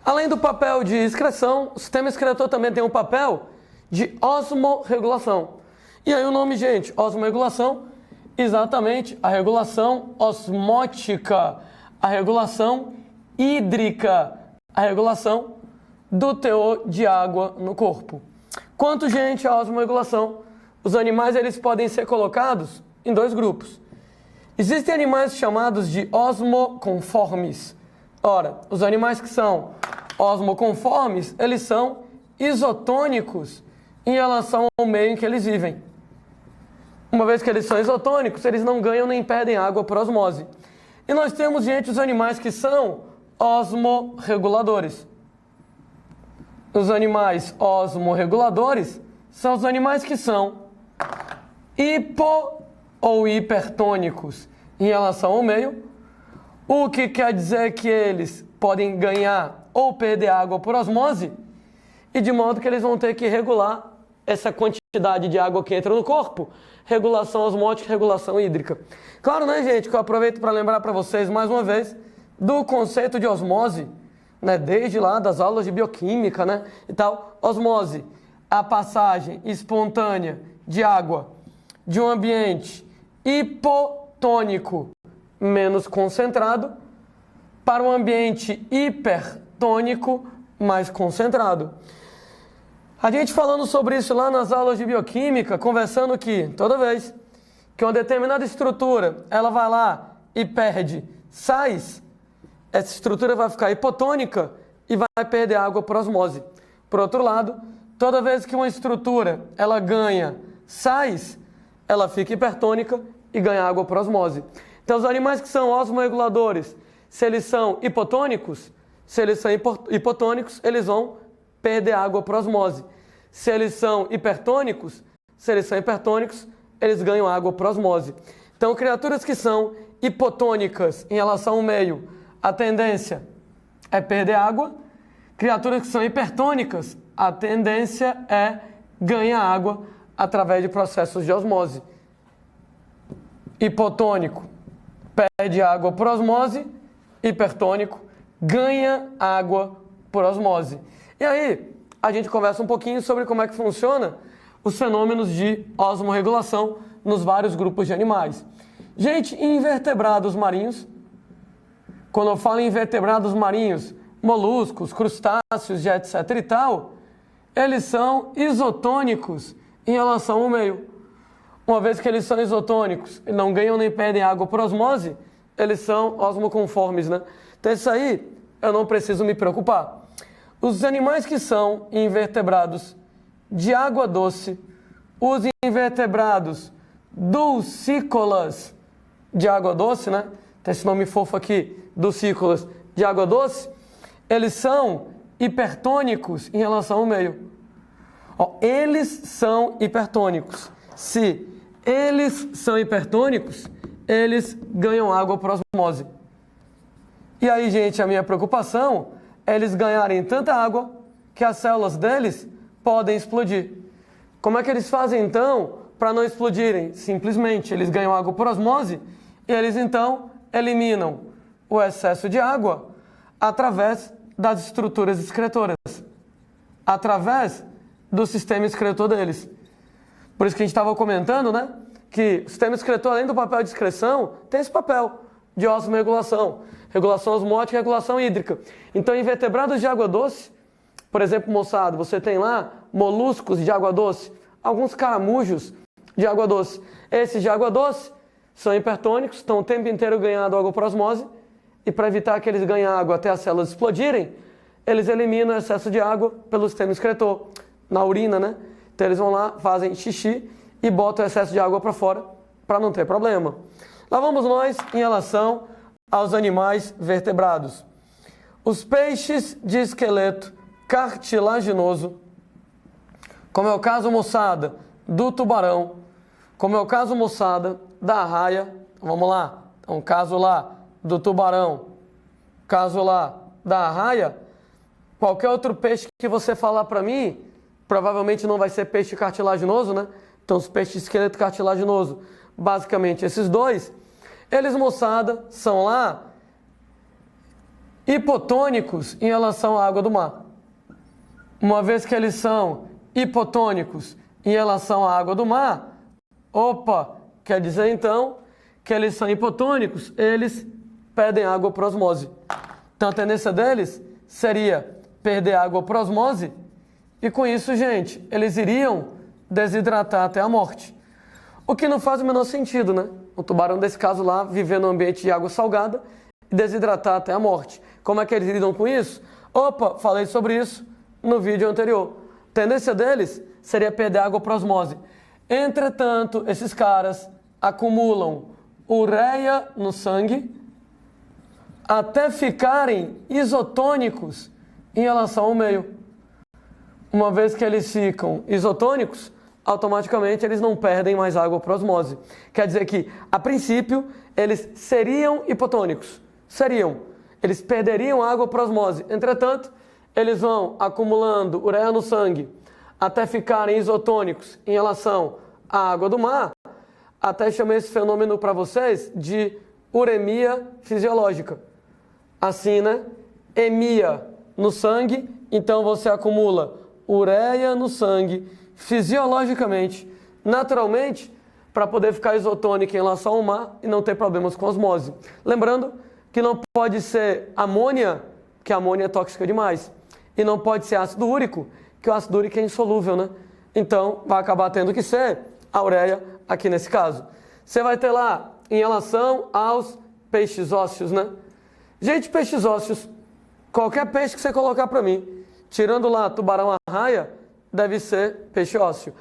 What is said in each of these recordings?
Além do papel de excreção, o sistema excretor também tem um papel de osmorregulação. E aí o nome, gente, osmorregulação, exatamente a regulação osmótica, a regulação hídrica, a regulação do teor de água no corpo. Quanto, gente, a osmorregulação? Os animais eles podem ser colocados em dois grupos. Existem animais chamados de osmoconformes. Ora, os animais que são osmoconformes, eles são isotônicos em relação ao meio em que eles vivem. Uma vez que eles são isotônicos, eles não ganham nem perdem água por osmose. E nós temos, gente, os animais que são osmorreguladores. Os animais osmorreguladores são os animais que são hipo ou hipertônicos em relação ao meio, o que quer dizer que eles podem ganhar ou perder água por osmose, e de modo que eles vão ter que regular essa quantidade de água que entra no corpo, regulação osmótica, regulação hídrica. Claro, né, gente, que eu aproveito para lembrar para vocês mais uma vez do conceito de osmose, né, desde lá das aulas de bioquímica, né, e tal. Osmose, a passagem espontânea de água de um ambiente hipotônico menos concentrado para um ambiente hipertônico mais concentrado. A gente falando sobre isso lá nas aulas de bioquímica, conversando que toda vez que uma determinada estrutura ela vai lá e perde sais, essa estrutura vai ficar hipotônica e vai perder água por osmose. Por outro lado, toda vez que uma estrutura ela ganha sais, ela fica hipertônica e ganha água por osmose. Então, os animais que são osmorreguladores, se eles são hipotônicos, eles vão perder água por osmose. Se eles são hipertônicos, eles ganham água por osmose. Então, criaturas que são hipotônicas em relação ao meio, a tendência é perder água. Criaturas que são hipertônicas, a tendência é ganhar água através de processos de osmose. Hipotônico perde água por osmose, hipertônico ganha água por osmose. E aí, a gente conversa um pouquinho sobre como é que funciona os fenômenos de osmorregulação nos vários grupos de animais. Gente, em invertebrados marinhos, quando eu falo em invertebrados marinhos, moluscos, crustáceos e etc e tal, eles são isotônicos em relação ao meio. Uma vez que eles são isotônicos e não ganham nem perdem água por osmose, eles são osmoconformes, né? Então isso aí eu não preciso me preocupar. Os animais que são invertebrados de água doce, os invertebrados dulcícolas de água doce, né? Tem esse nome fofo aqui, dulcícolas de água doce, eles são hipertônicos em relação ao meio. Ó, eles são hipertônicos. Se eles são hipertônicos, eles ganham água por osmose. E aí, gente, a minha preocupação é eles ganharem tanta água que as células deles podem explodir. Como é que eles fazem, então, para não explodirem? Simplesmente, eles ganham água por osmose e eles, então, eliminam o excesso de água através das estruturas excretoras, através do sistema excretor deles. Por isso que a gente estava comentando, né, que o sistema excretor, além do papel de excreção, tem esse papel de osmorregulação, regulação osmótica e regulação hídrica. Então, em invertebrados de água doce, por exemplo, moçada, você tem lá moluscos de água doce, alguns caramujos de água doce. Esses de água doce são hipertônicos, estão o tempo inteiro ganhando água por osmose, e para evitar que eles ganhem água até as células explodirem, eles eliminam o excesso de água pelo sistema excretor, na urina, né? Então eles vão lá, fazem xixi e botam o excesso de água para fora, para não ter problema. Lá vamos nós em relação aos animais vertebrados. Os peixes de esqueleto cartilaginoso, como é o caso, moçada, do tubarão, como é o caso, moçada, da arraia. Vamos lá, então, caso lá do tubarão, caso lá da arraia, qualquer outro peixe que você falar para mim, provavelmente não vai ser peixe cartilaginoso, né? Então, os peixes de esqueleto cartilaginoso, basicamente esses dois, eles, moçada, são lá hipotônicos em relação à água do mar. Uma vez que eles são hipotônicos em relação à água do mar, quer dizer então que eles são hipotônicos, eles perdem água por osmose. Então a tendência deles seria perder água por osmose e com isso, gente, eles iriam desidratar até a morte. O que não faz o menor sentido, né? O tubarão desse caso lá viver no ambiente de água salgada e desidratar até a morte. Como é que eles lidam com isso? Falei sobre isso no vídeo anterior. A tendência deles seria perder água por osmose. Entretanto, esses caras acumulam ureia no sangue até ficarem isotônicos em relação ao meio. Uma vez que eles ficam isotônicos, automaticamente eles não perdem mais água por osmose. Quer dizer que, a princípio, eles seriam hipotônicos. Eles perderiam água por osmose. Entretanto, eles vão acumulando ureia no sangue até ficarem isotônicos em relação à água do mar. Até chamei esse fenômeno para vocês de uremia fisiológica. Assim, né? Emia no sangue, então você acumula ureia no sangue fisiologicamente, naturalmente, para poder ficar isotônico em relação ao mar e não ter problemas com osmose. Lembrando que não pode ser amônia, que a amônia é tóxica demais, e não pode ser ácido úrico, que o ácido úrico é insolúvel, né? Então, vai acabar tendo que ser a ureia aqui nesse caso. Você vai ter lá, em relação aos peixes ósseos, né? Gente, peixes ósseos, qualquer peixe que você colocar para mim, tirando lá tubarão-arraia, deve ser peixe ósseo.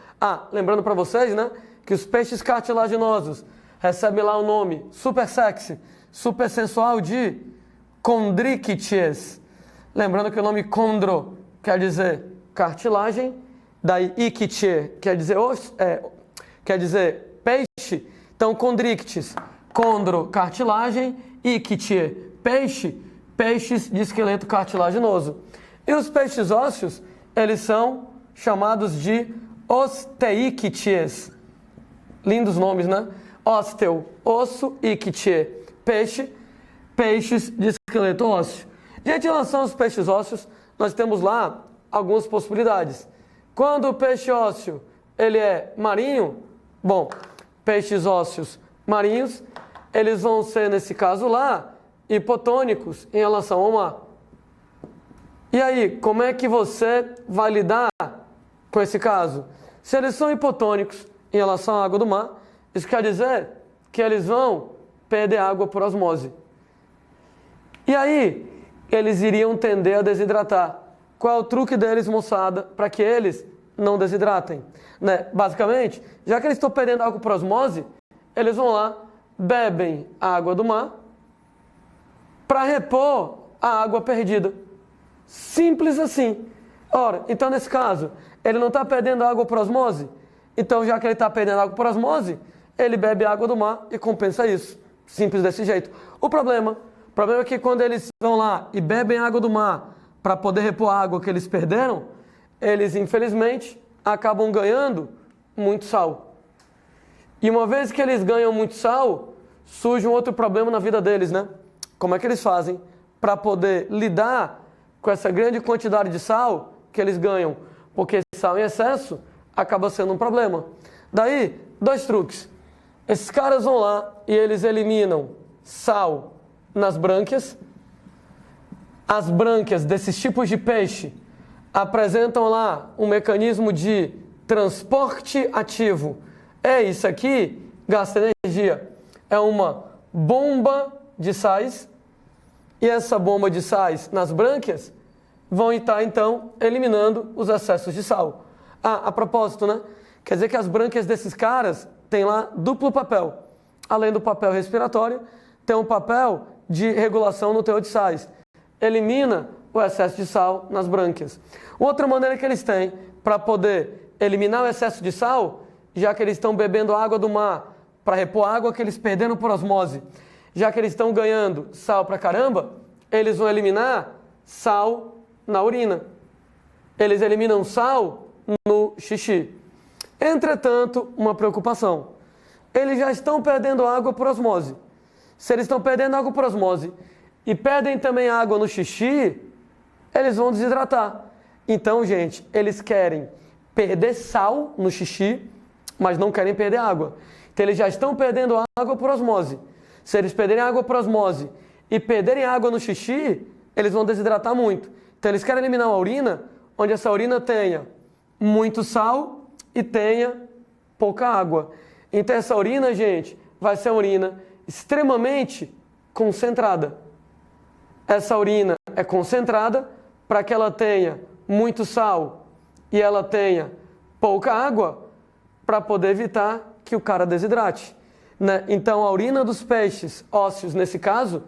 Lembrando para vocês, né, que os peixes cartilaginosos recebem lá o nome super sexy, super sensual de chondrichthyes. Lembrando que o nome chondro quer dizer cartilagem, daí ichthyes quer dizer quer dizer peixe. Então chondrichthyes, chondro, cartilagem, ichthyes, peixe, peixes de esqueleto cartilaginoso. E os peixes ósseos, eles são chamados de osteichthyes. Lindos nomes, né? Osteo, osso, ichthyes, peixe, peixes de esqueleto ósseo. Gente, em relação aos peixes ósseos, nós temos lá algumas possibilidades. Quando o peixe ósseo ele é marinho, peixes ósseos marinhos, eles vão ser, nesse caso lá, hipotônicos em relação ao mar. E aí, como é que você vai lidar com esse caso? Se eles são hipotônicos em relação à água do mar, isso quer dizer que eles vão perder água por osmose. E aí, eles iriam tender a desidratar. Qual é o truque deles, moçada, para que eles não desidratem? Né? Basicamente, já que eles estão perdendo água por osmose, eles vão lá, bebem a água do mar para repor a água perdida. Simples assim. Ora, então nesse caso, ele não está perdendo água por osmose? Então, já que ele está perdendo água por osmose, ele bebe água do mar e compensa isso. Simples desse jeito. O problema é que quando eles vão lá e bebem água do mar para poder repor a água que eles perderam, eles, infelizmente, acabam ganhando muito sal. E uma vez que eles ganham muito sal, surge um outro problema na vida deles, né? Como é que eles fazem para poder lidar com essa grande quantidade de sal que eles ganham? Porque sal em excesso acaba sendo um problema. Daí, 2 truques. Esses caras vão lá e eles eliminam sal nas brânquias. As brânquias desses tipos de peixe apresentam lá um mecanismo de transporte ativo. Isso aqui gasta energia. É uma bomba de sais. E essa bomba de sais nas brânquias vão estar, então, eliminando os excessos de sal. A propósito, né? Quer dizer que as brânquias desses caras têm lá duplo papel. Além do papel respiratório, tem um papel de regulação no teor de sais. Elimina o excesso de sal nas brânquias. Outra maneira que eles têm para poder eliminar o excesso de sal, já que eles estão bebendo água do mar para repor a água que eles perderam por osmose, já que eles estão ganhando sal pra caramba, eles vão eliminar sal na urina. Eles eliminam sal no xixi. Entretanto, uma preocupação. Eles já estão perdendo água por osmose. Se eles estão perdendo água por osmose e perdem também água no xixi, eles vão desidratar. Então, gente, eles querem perder sal no xixi, mas não querem perder água. Então, eles já estão perdendo água por osmose. Se eles perderem água por osmose e perderem água no xixi, eles vão desidratar muito. Então, eles querem eliminar uma urina onde essa urina tenha muito sal e tenha pouca água. Então, essa urina, gente, vai ser uma urina extremamente concentrada. Essa urina é concentrada para que ela tenha muito sal e ela tenha pouca água para poder evitar que o cara desidrate, né? Então, a urina dos peixes ósseos, nesse caso,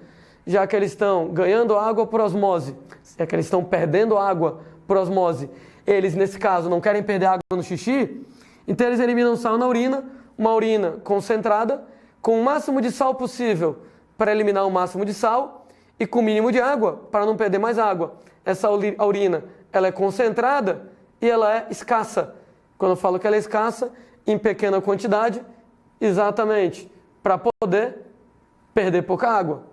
já que eles estão ganhando água por osmose, já que eles estão perdendo água por osmose, eles, nesse caso, não querem perder água no xixi, então eles eliminam sal na urina, uma urina concentrada, com o máximo de sal possível para eliminar o máximo de sal e com o mínimo de água para não perder mais água. Essa urina, ela é concentrada e ela é escassa. Quando eu falo que ela é escassa, em pequena quantidade, exatamente para poder perder pouca água.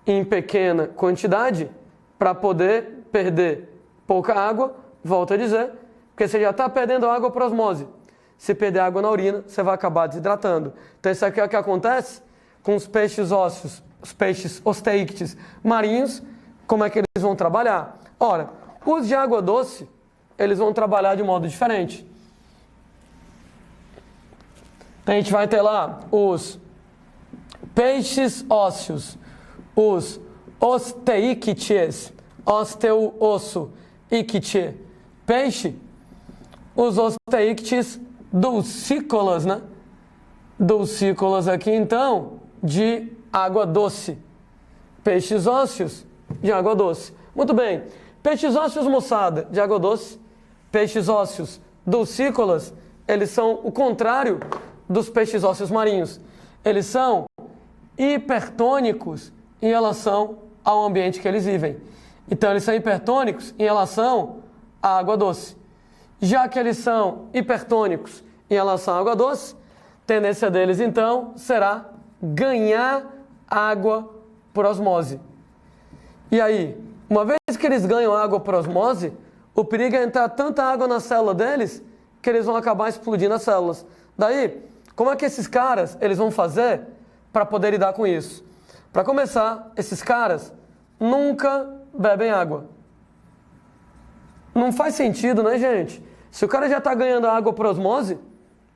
Em pequena quantidade, para poder perder pouca água, volto a dizer, porque você já está perdendo água por osmose. Se perder água na urina, você vai acabar desidratando. Então, isso aqui é o que acontece com os peixes ósseos, os peixes osteíctes marinhos, como é que eles vão trabalhar? Ora, os de água doce, eles vão trabalhar de modo diferente. Então, a gente vai ter lá os peixes ósseos, os osteíctes, osteo, osso, icte, peixe, os osteíctes dulcícolas, né? Dulcícolas aqui, então, de água doce. Peixes ósseos de água doce. Muito bem. Peixes ósseos, moçada, de água doce. Peixes ósseos dulcícolas, eles são o contrário dos peixes ósseos marinhos. Eles são hipertônicos em relação ao ambiente que eles vivem. Então, eles são hipertônicos em relação à água doce. Já que eles são hipertônicos em relação à água doce, a tendência deles, então, será ganhar água por osmose. E aí, uma vez que eles ganham água por osmose, o perigo é entrar tanta água na célula deles que eles vão acabar explodindo as células. Daí, como é que esses caras eles vão fazer para poder lidar com isso? Para começar, esses caras nunca bebem água. Não faz sentido, né, gente? Se o cara já está ganhando água por osmose,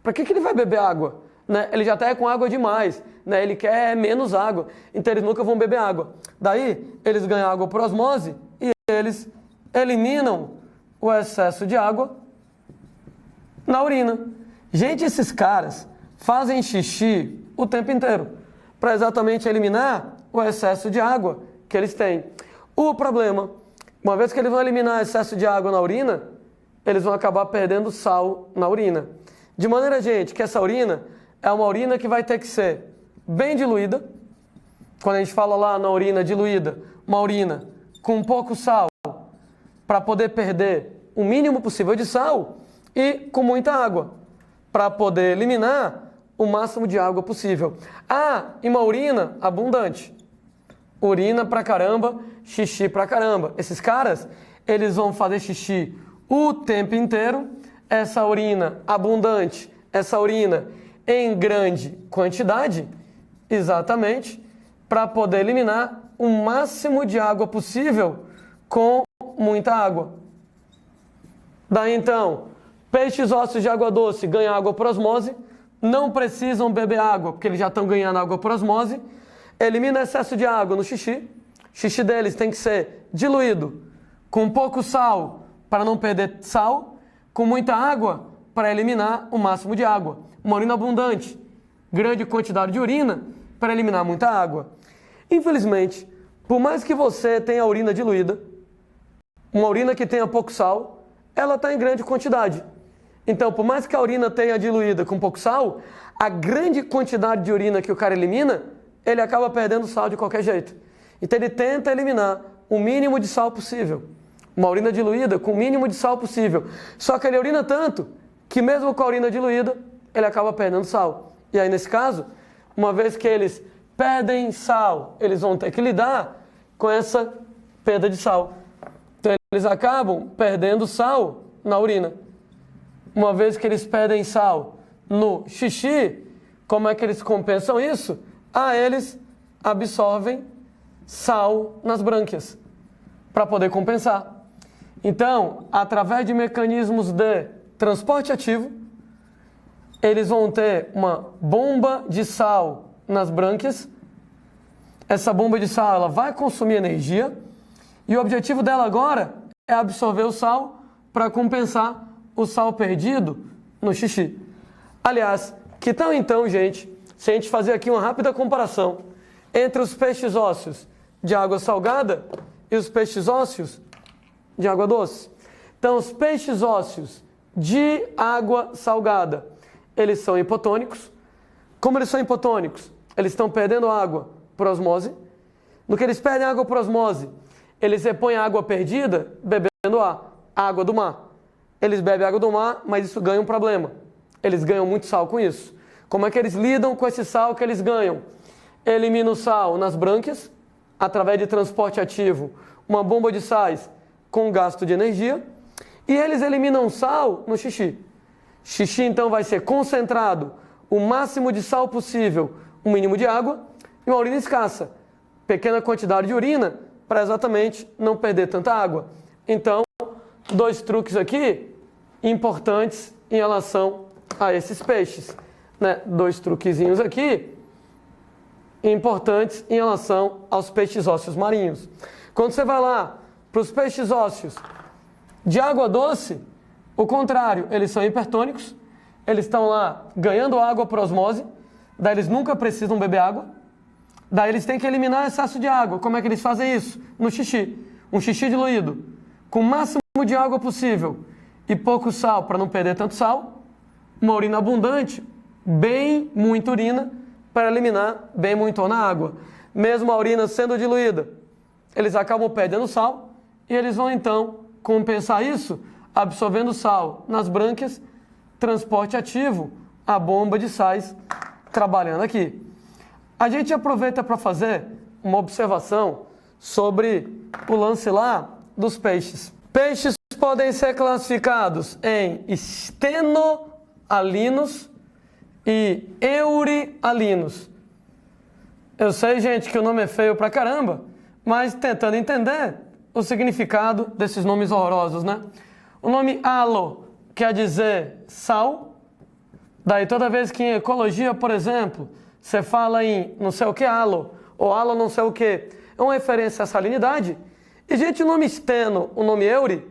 para que ele vai beber água? Né? Ele já está com água demais, né? Ele quer menos água, então eles nunca vão beber água. Daí, eles ganham água por osmose e eles eliminam o excesso de água na urina. Gente, esses caras fazem xixi o tempo inteiro para exatamente eliminar o excesso de água que eles têm. O problema, uma vez que eles vão eliminar excesso de água na urina, eles vão acabar perdendo sal na urina. De maneira, gente, que essa urina é uma urina que vai ter que ser bem diluída. Quando a gente fala lá na urina diluída, uma urina com pouco sal, para poder perder o mínimo possível de sal, e com muita água, para poder eliminar o máximo de água possível. Ah, e uma urina abundante. Urina pra caramba, xixi pra caramba. Esses caras, eles vão fazer xixi o tempo inteiro. Essa urina abundante, essa urina em grande quantidade, exatamente, para poder eliminar o máximo de água possível com muita água. Daí então, peixes ósseos de água doce ganham água por osmose, não precisam beber água, porque eles já estão ganhando água por osmose, elimina excesso de água no xixi, xixi deles tem que ser diluído com pouco sal para não perder sal, com muita água para eliminar o máximo de água. Uma urina abundante, grande quantidade de urina para eliminar muita água. Infelizmente, por mais que você tenha a urina diluída, uma urina que tenha pouco sal, ela está em grande quantidade. Então, por mais que a urina tenha diluída com pouco sal, a grande quantidade de urina que o cara elimina, ele acaba perdendo sal de qualquer jeito. Então, ele tenta eliminar o mínimo de sal possível. Uma urina diluída com o mínimo de sal possível. Só que ele urina tanto que mesmo com a urina diluída, ele acaba perdendo sal. E aí, nesse caso, uma vez que eles perdem sal, eles vão ter que lidar com essa perda de sal. Então eles acabam perdendo sal na urina. Uma vez que eles perdem sal no xixi, como é que eles compensam isso? Eles absorvem sal nas brânquias para poder compensar. Então, através de mecanismos de transporte ativo, eles vão ter uma bomba de sal nas brânquias. Essa bomba de sal ela vai consumir energia e o objetivo dela agora é absorver o sal para compensar o sal perdido no xixi. Aliás, que tal então, gente, se a gente fazer aqui uma rápida comparação entre os peixes ósseos de água salgada e os peixes ósseos de água doce? Então, os peixes ósseos de água salgada, eles são hipotônicos. Como eles são hipotônicos? Eles estão perdendo água por osmose. No que eles perdem água por osmose, eles repõem a água perdida bebendo a água do mar. Eles bebem água do mar, mas isso ganha um problema. Eles ganham muito sal com isso. Como é que eles lidam com esse sal que eles ganham? Eliminam o sal nas brânquias, através de transporte ativo, uma bomba de sais com gasto de energia, e eles eliminam sal no xixi. Xixi, então, vai ser concentrado o máximo de sal possível, o mínimo de água, e uma urina escassa. Pequena quantidade de urina, para exatamente não perder tanta água. Então, 2 truques aqui importantes em relação a esses peixes, né? 2 truquezinhos aqui importantes em relação aos peixes ósseos marinhos. Quando você vai lá para os peixes ósseos de água doce, o contrário, eles são hipertônicos, eles estão lá ganhando água por osmose, daí eles nunca precisam beber água, daí eles têm que eliminar excesso de água. Como é que eles fazem isso? No xixi. Um xixi diluído, com o máximo de água possível e pouco sal para não perder tanto sal, uma urina abundante, bem muita urina para eliminar bem muito na água. Mesmo a urina sendo diluída, eles acabam perdendo sal e eles vão então compensar isso absorvendo sal nas brânquias, transporte ativo, a bomba de sais trabalhando aqui. A gente aproveita para fazer uma observação sobre o lance lá dos peixes. Peixes podem ser classificados em estenoalinos e eurialinos. Eu sei, gente, que o nome é feio pra caramba, mas tentando entender o significado desses nomes horrorosos, né? O nome halo quer dizer sal. Daí toda vez que em ecologia, por exemplo, você fala em não sei o que halo, ou halo não sei o que, é uma referência à salinidade. E, gente, o nome esteno, o nome euri,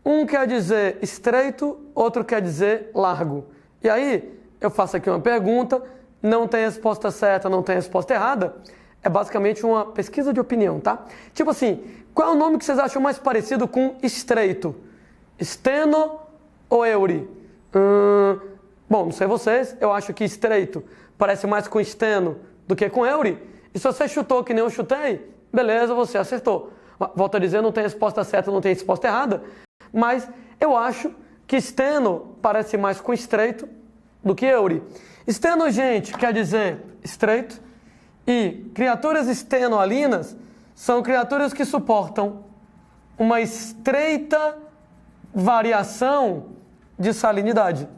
um quer dizer estreito, outro quer dizer largo. E aí, eu faço aqui uma pergunta, não tem resposta certa, não tem resposta errada. É basicamente uma pesquisa de opinião, tá? Tipo assim, qual é o nome que vocês acham mais parecido com estreito? Esteno ou euri? Bom, não sei vocês, eu acho que estreito parece mais com esteno do que com euri. E se você chutou que nem eu chutei, beleza, você acertou. Volto a dizer, não tem resposta certa, não tem resposta errada, mas eu acho que esteno parece mais com estreito do que euri. Esteno, gente, quer dizer estreito, e criaturas estenoalinas são criaturas que suportam uma estreita variação de salinidade.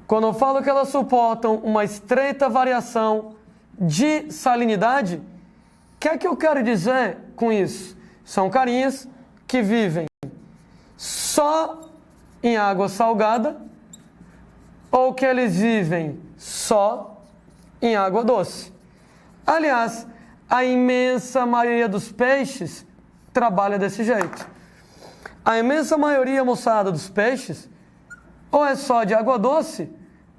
Quando eu falo que elas suportam uma estreita variação de salinidade, o que é que eu quero dizer com isso? São carinhas que vivem só em água salgada ou que eles vivem só em água doce. Aliás, a imensa maioria dos peixes trabalha desse jeito. A imensa maioria, moçada, dos peixes ou é só de água doce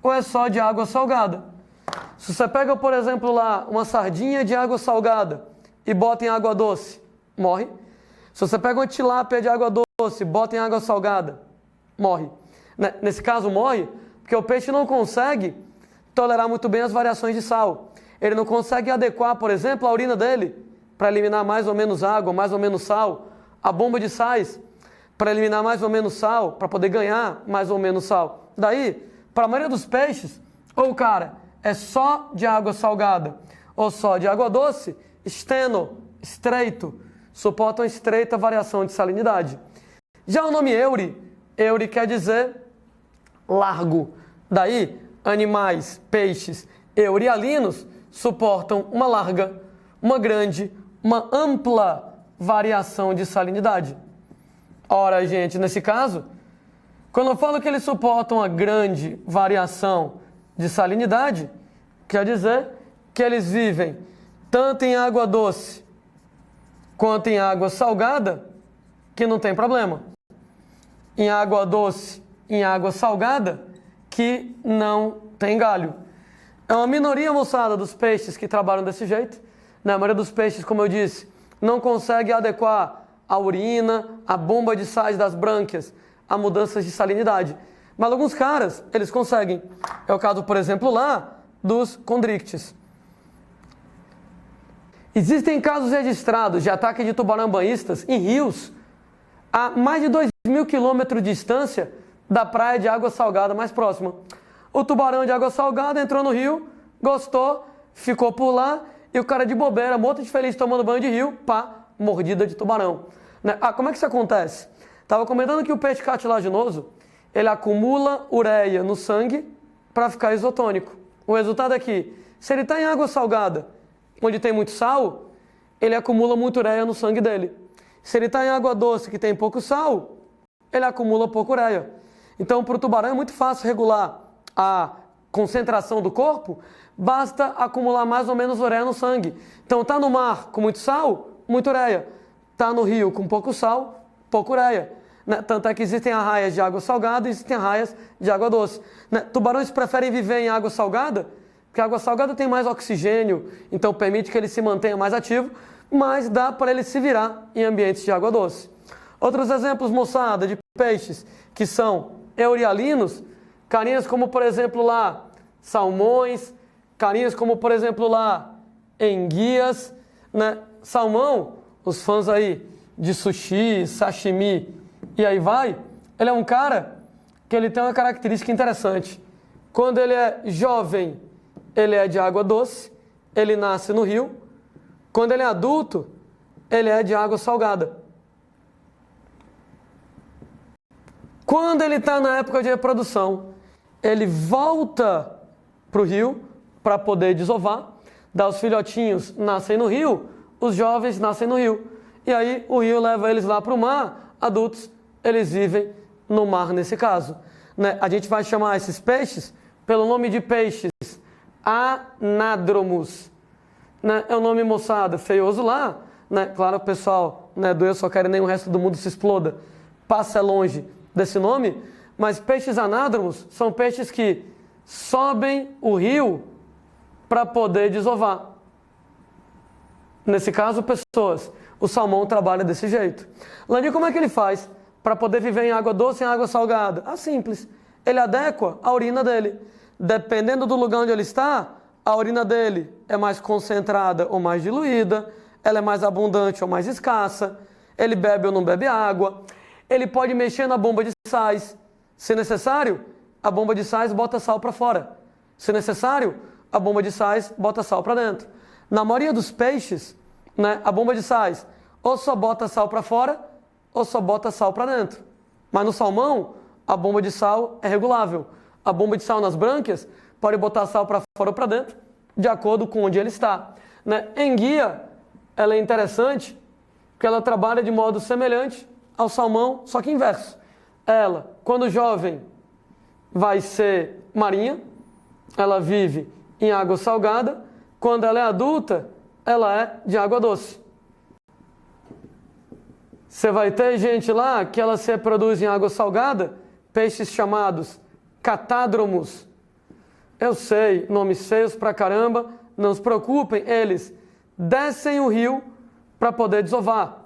ou é só de água salgada. Se você pega, por exemplo, lá uma sardinha de água salgada e bota em água doce, morre. Se você pega uma tilápia de água doce e bota em água salgada, morre. Nesse caso, morre porque o peixe não consegue tolerar muito bem as variações de sal. Ele não consegue adequar, por exemplo, a urina dele para eliminar mais ou menos água, mais ou menos sal, a bomba de sais para eliminar mais ou menos sal, para poder ganhar mais ou menos sal. Daí, para a maioria dos peixes, ou o cara é só de água salgada ou só de água doce, steno, estreito, suportam estreita variação de salinidade. Já o nome euri, euri quer dizer largo. Daí, animais, peixes eurialinos suportam uma larga, uma grande, uma ampla variação de salinidade. Ora, gente, nesse caso, quando eu falo que eles suportam uma grande variação de salinidade, quer dizer que eles vivem tanto em água doce quanto em água salgada, que não tem problema. Em água doce, em água salgada, que não tem galho. É uma minoria, moçada, dos peixes que trabalham desse jeito. A maioria dos peixes, como eu disse, não consegue adequar a urina, a bomba de sais das brânquias a mudanças de salinidade. Mas alguns caras, eles conseguem. É o caso, por exemplo, lá dos condrictes. Existem casos registrados de ataque de tubarão-banhistas em rios a mais de 2.000 quilômetros de distância da praia de água salgada mais próxima. O tubarão de água salgada entrou no rio, gostou, ficou por lá e o cara de bobeira, morto de feliz, tomando banho de rio, pá, mordida de tubarão. Como é que isso acontece? Estava comentando que o peixe cartilaginoso, ele acumula ureia no sangue para ficar isotônico. O resultado é que, se ele está em água salgada, onde tem muito sal, ele acumula muita ureia no sangue dele. Se ele está em água doce, que tem pouco sal, ele acumula pouca ureia. Então, para o tubarão é muito fácil regular a concentração do corpo, basta acumular mais ou menos ureia no sangue. Então, está no mar com muito sal, muita ureia. Está no rio com pouco sal, pouca ureia. Tanto é que existem arraias de água salgada e existem arraias de água doce. Tubarões preferem viver em água salgada, porque a água salgada tem mais oxigênio, então permite que ele se mantenha mais ativo, mas dá para ele se virar em ambientes de água doce. Outros exemplos, moçada, de peixes que são eurialinos, carinhas como, por exemplo, lá, salmões, carinhas como, por exemplo, lá, enguias, Salmão, os fãs aí de sushi, sashimi e aí vai, ele é um cara que ele tem uma característica interessante. Quando ele é jovem, ele é de água doce, ele nasce no rio. Quando ele é adulto, ele é de água salgada. Quando ele está na época de reprodução, ele volta para o rio para poder desovar. Daí os filhotinhos nascem no rio, os jovens nascem no rio. E aí o rio leva eles lá para o mar, adultos, eles vivem no mar nesse caso. A gente vai chamar esses peixes pelo nome de peixes anádromos. É um nome, moçada, feioso lá. Claro, o pessoal do Eu Só Quero Nem o Resto do Mundo Se Exploda passa longe desse nome, mas peixes anádromos são peixes que sobem o rio para poder desovar. Nesse caso, pessoas. O salmão trabalha desse jeito. Landim, como é que ele faz para poder viver em água doce e em água salgada? Simples. Ele adequa a urina dele. Dependendo do lugar onde ele está, a urina dele é mais concentrada ou mais diluída, ela é mais abundante ou mais escassa, ele bebe ou não bebe água, ele pode mexer na bomba de sais. Se necessário, a bomba de sais bota sal para fora. Se necessário, a bomba de sais bota sal para dentro. Na maioria dos peixes, a bomba de sais ou só bota sal para fora ou só bota sal para dentro. Mas no salmão, a bomba de sal é regulável. A bomba de sal nas brânquias pode botar sal para fora ou para dentro, de acordo com onde ele está. Enguia, ela é interessante porque ela trabalha de modo semelhante ao salmão, só que inverso. Ela, quando jovem, vai ser marinha, ela vive em água salgada. Quando ela é adulta, ela é de água doce. Você vai ter gente lá que ela se reproduz em água salgada, peixes chamados catádromos. Eu sei, nomes feios pra caramba, não se preocupem, eles descem o rio para poder desovar.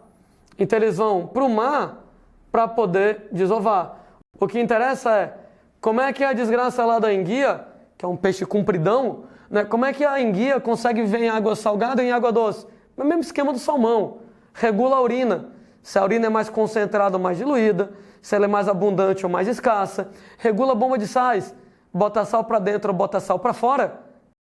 Então eles vão para o mar para poder desovar. O que interessa é como é que a desgraça lá da enguia, que é um peixe compridão, como é que a enguia consegue viver em água salgada e em água doce? No mesmo esquema do salmão. Regula a urina. Se a urina é mais concentrada ou mais diluída, se ela é mais abundante ou mais escassa. Regula a bomba de sais. Bota sal para dentro ou bota sal para fora,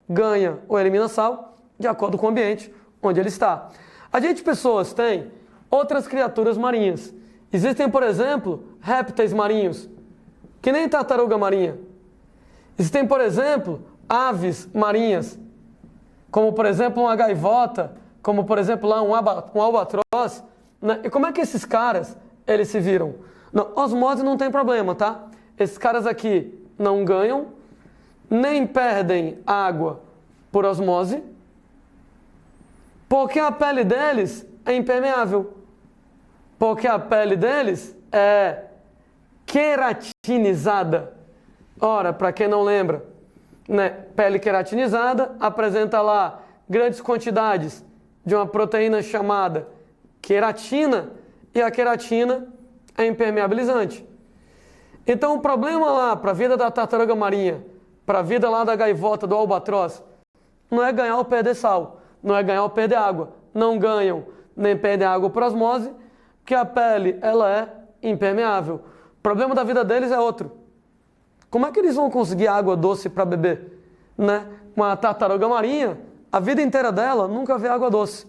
ganha ou elimina sal, de acordo com o ambiente onde ele está. A gente, pessoas, tem outras criaturas marinhas. Existem, por exemplo, répteis marinhos, que nem tartaruga marinha. Existem, por exemplo, aves marinhas, como, por exemplo, uma gaivota, como, por exemplo, lá um albatroz. Né? E como é que esses caras, eles se viram? Não, osmose não tem problema, tá? Esses caras aqui não ganham, nem perdem água por osmose, porque a pele deles é impermeável. Porque a pele deles é queratinizada. Ora, para quem não lembra, né? Pele queratinizada apresenta lá grandes quantidades de uma proteína chamada queratina, e a queratina é impermeabilizante. Então o problema lá para a vida da tartaruga marinha, para a vida lá da gaivota, do albatroz, não é ganhar ou perder sal, não é ganhar ou perder água. Não ganham nem perdem água por osmose, porque a pele ela é impermeável. O problema da vida deles é outro. Como é que eles vão conseguir água doce para beber? Né? Uma tartaruga marinha, a vida inteira dela nunca vê água doce.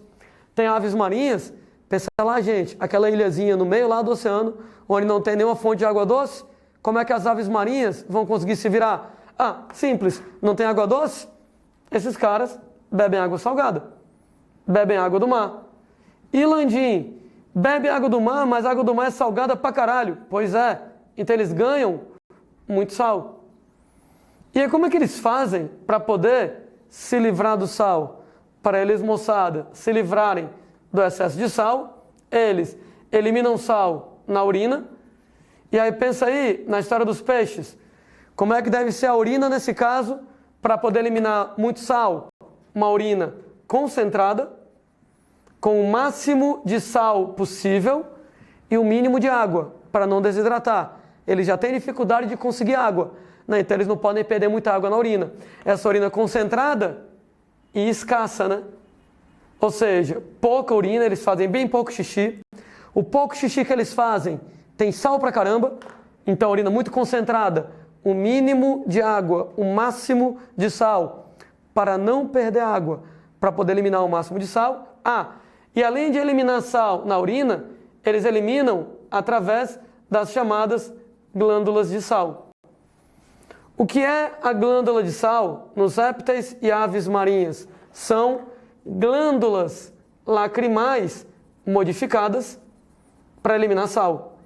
Tem aves marinhas, pensa lá, gente, aquela ilhazinha no meio lá do oceano, onde não tem nenhuma fonte de água doce, como é que as aves marinhas vão conseguir se virar? Ah, simples, não tem água doce? Esses caras bebem água salgada, bebem água do mar. E Landim, bebe água do mar, mas a água do mar é salgada pra caralho. Pois é, então eles ganham muito sal. E aí como é que eles fazem para poder se livrar do sal? Para eles, moçada, se livrarem do excesso de sal, eles eliminam sal na urina. E aí pensa aí na história dos peixes. Como é que deve ser a urina nesse caso para poder eliminar muito sal? Uma urina concentrada, com o máximo de sal possível e o mínimo de água, para não desidratar. Eles já têm dificuldade de conseguir água, né? Então eles não podem perder muita água na urina. Essa urina concentrada e escassa, né? Ou seja, pouca urina, eles fazem bem pouco xixi. O pouco xixi que eles fazem tem sal pra caramba, então a urina muito concentrada, o mínimo de água, o máximo de sal, para não perder água, para poder eliminar o máximo de sal. E além de eliminar sal na urina, eles eliminam através das chamadas glândulas de sal. O que é a glândula de sal nos répteis e aves marinhas? São glândulas lacrimais modificadas para eliminar sal.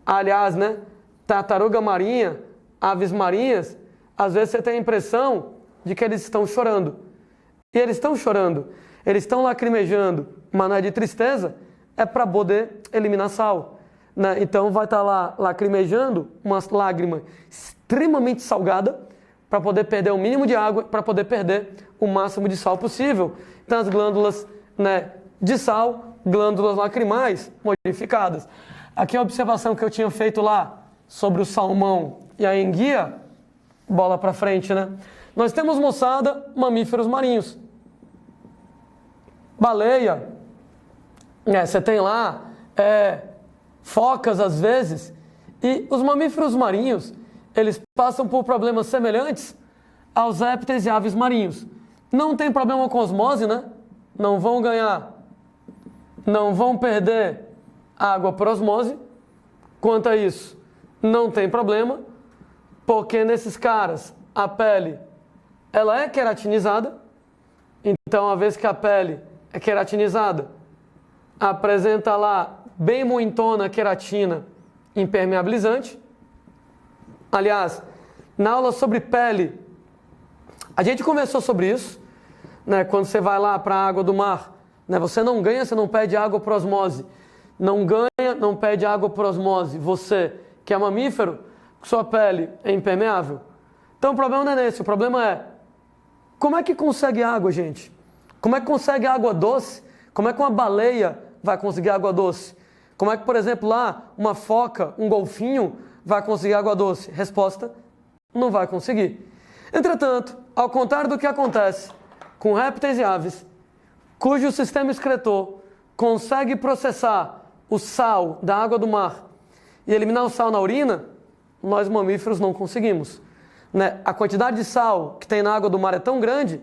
Aliás, né, tartaruga marinha, aves marinhas, às vezes você tem a impressão de que eles estão chorando. E eles estão chorando, eles estão lacrimejando, mas não é de tristeza, é para poder eliminar sal. Né? Então vai estar lá lacrimejando umas lágrimas extremamente salgada para poder perder o mínimo de água, para poder perder o máximo de sal possível. Então as glândulas, né, de sal, glândulas lacrimais modificadas. Aqui a observação que eu tinha feito lá sobre o salmão e a enguia, bola para frente, né? Nós temos, moçada, mamíferos marinhos. Baleia, você tem lá focas às vezes, e os mamíferos marinhos, eles passam por problemas semelhantes aos répteis e aves marinhos. Não tem problema com osmose, né? Não vão ganhar, não vão perder água por osmose. Quanto a isso, não tem problema, porque nesses caras a pele ela é queratinizada. Então, uma vez que a pele é queratinizada, apresenta lá bem muitona queratina impermeabilizante. Aliás, na aula sobre pele, a gente conversou sobre isso, né? Quando você vai lá para a água do mar, né? Você não ganha, você não perde água por osmose. Não ganha, não perde água por osmose. Você, que é mamífero, sua pele é impermeável. Então o problema não é nesse, o problema é como é que consegue água, gente? Como é que consegue água doce? Como é que uma baleia vai conseguir água doce? Como é que, por exemplo, lá uma foca, um golfinho vai conseguir água doce? Resposta: não vai conseguir. Entretanto, ao contrário do que acontece com répteis e aves, cujo sistema excretor consegue processar o sal da água do mar e eliminar o sal na urina, nós mamíferos não conseguimos. Né? A quantidade de sal que tem na água do mar é tão grande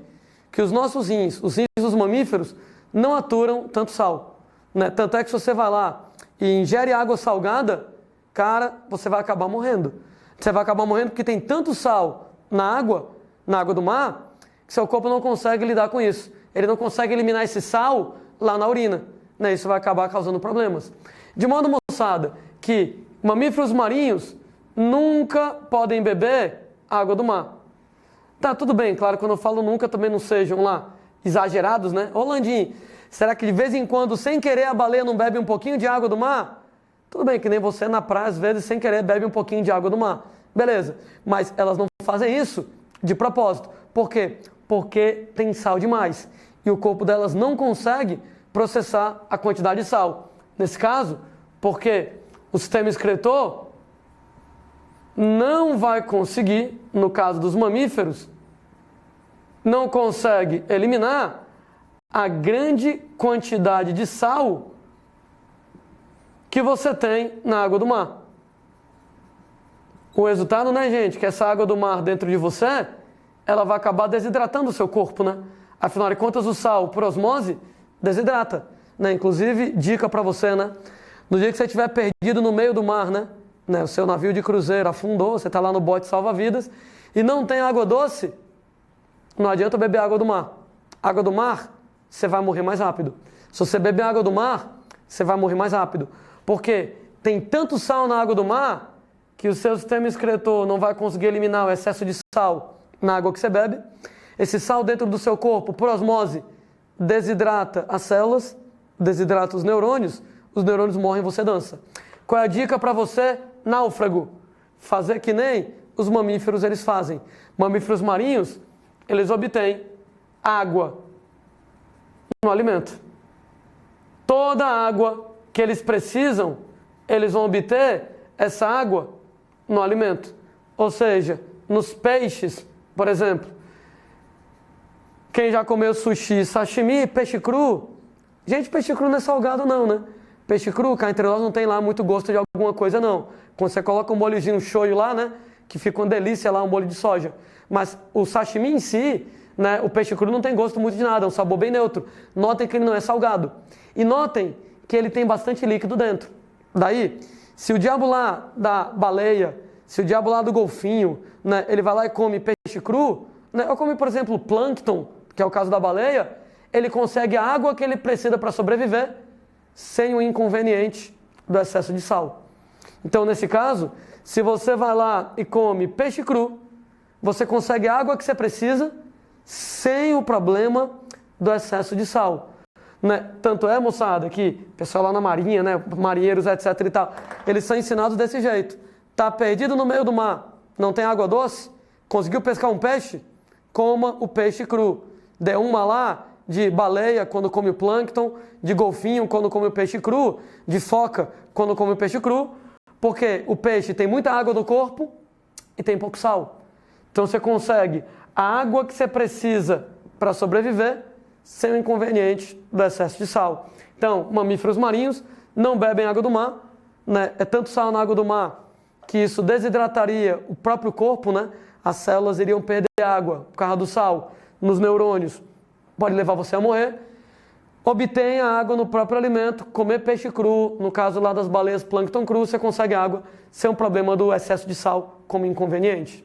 que os nossos rins, os rins dos mamíferos, não aturam tanto sal, né? Tanto é que se você vai lá e ingere água salgada, cara, você vai acabar morrendo. Você vai acabar morrendo porque tem tanto sal na água do mar, que seu corpo não consegue lidar com isso. Ele não consegue eliminar esse sal lá na urina, né? Isso vai acabar causando problemas. De modo, moçada, que mamíferos marinhos nunca podem beber água do mar. Tá, tudo bem, claro, quando eu falo nunca também não sejam lá exagerados, né? Ô Landim, será que de vez em quando, sem querer, a baleia não bebe um pouquinho de água do mar? Tudo bem, que nem você na praia, às vezes, sem querer, bebe um pouquinho de água do mar. Beleza, mas elas não fazem isso de propósito. Por quê? Porque tem sal demais. E o corpo delas não consegue processar a quantidade de sal. Nesse caso, porque o sistema excretor não vai conseguir, no caso dos mamíferos, não consegue eliminar a grande quantidade de sal que você tem na água do mar. O resultado, né, gente, que essa água do mar dentro de você, ela vai acabar desidratando o seu corpo, né? Afinal de contas, o sal, por osmose, desidrata, né? Inclusive, dica para você, né? No dia que você estiver perdido no meio do mar, né? O seu navio de cruzeiro afundou, você está lá no bote salva-vidas e não tem água doce, não adianta beber água do mar. Água do mar, você vai morrer mais rápido. Se você beber água do mar, você vai morrer mais rápido. Porque tem tanto sal na água do mar que o seu sistema excretor não vai conseguir eliminar o excesso de sal na água que você bebe. Esse sal dentro do seu corpo, por osmose, desidrata as células, desidrata os neurônios morrem e você dança. Qual é a dica para você, náufrago? Fazer que nem os mamíferos eles fazem. Mamíferos marinhos, eles obtêm água no alimento. Toda a água que eles precisam, eles vão obter essa água no alimento. Ou seja, nos peixes, por exemplo. Quem já comeu sushi, sashimi, peixe cru? Gente, peixe cru não é salgado não, né? Peixe cru, cá entre nós, não tem lá muito gosto de alguma coisa, não. Quando você coloca um molhozinho shoyu lá, né? Que fica uma delícia lá, um molho de soja. Mas o sashimi em si, né? O peixe cru não tem gosto muito de nada, é um sabor bem neutro. Notem que ele não é salgado. E notem que ele tem bastante líquido dentro. Daí, se o diabo lá da baleia, se o diabo lá do golfinho, né? Ele vai lá e come peixe cru, né? Ou come, por exemplo, plâncton, que é o caso da baleia, ele consegue a água que ele precisa para sobreviver, sem o inconveniente do excesso de sal. Então, nesse caso, se você vai lá e come peixe cru, você consegue a água que você precisa sem o problema do excesso de sal. Né? Tanto é, moçada, que pessoal lá na marinha, né, marinheiros, etc e tal, eles são ensinados desse jeito. Tá perdido no meio do mar, não tem água doce, conseguiu pescar um peixe? Coma o peixe cru. Dê uma lá de baleia quando come o plâncton, de golfinho quando come o peixe cru, de foca quando come o peixe cru, porque o peixe tem muita água no corpo e tem pouco sal. Então você consegue a água que você precisa para sobreviver sem o inconveniente do excesso de sal. Então, mamíferos marinhos não bebem água do mar, né? É tanto sal na água do mar que isso desidrataria o próprio corpo, né? As células iriam perder água por causa do sal nos neurônios, pode levar você a morrer. Obtenha água no próprio alimento, comer peixe cru, no caso lá das baleias plâncton cru, você consegue água sem o problema do excesso de sal como inconveniente.